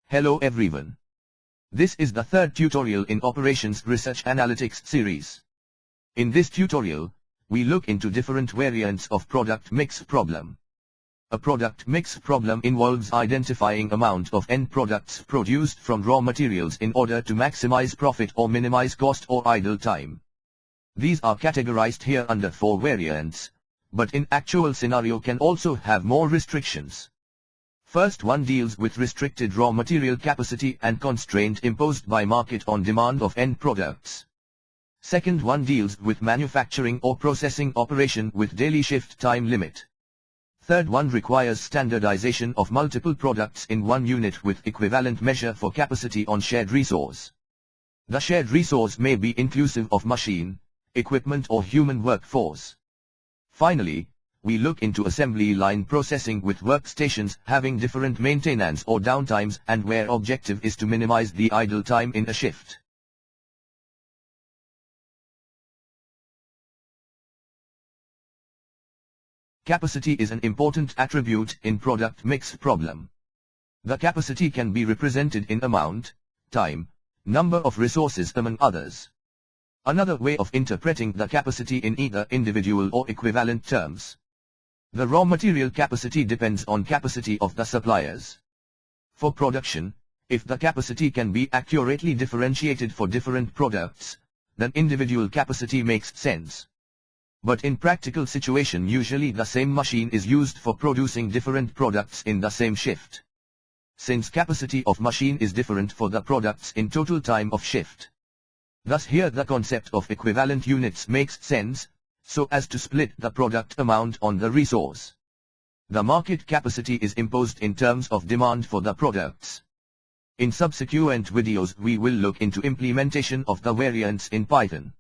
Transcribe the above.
Hello everyone. This is the third tutorial in Operations Research Analytics series. In this tutorial, we look into different variants of product mix problem. A product mix problem involves identifying amount of end products produced from raw materials in order to maximize profit or minimize cost or idle time. These are categorized here under 4 variants, but in actual scenario can also have more restrictions. First one deals with restricted raw material capacity and constraint imposed by market on demand of end products. Second one deals with manufacturing or processing operation with daily shift time limit. Third one requires standardization of multiple products in one unit with equivalent measure for capacity on shared resource. The shared resource may be inclusive of machine, equipment or human workforce. Finally, we look into assembly line processing with workstations having different maintenance or downtimes and where objective is to minimize the idle time in a shift. Capacity is an important attribute in product mix problem. The capacity can be represented in amount, time, number of resources among others. Another way of interpreting the capacity in either individual or equivalent terms. The raw material capacity depends on capacity of the suppliers. For production, if the capacity can be accurately differentiated for different products, then individual capacity makes sense. But in practical situation usually the same machine is used for producing different products in the same shift. Since capacity of machine is different for the products in total time of shift. Thus here the concept of equivalent units makes sense, so as to split the product amount on the resource. The market capacity is imposed in terms of demand for the products. In subsequent videos we will look into implementation of the variants in Python.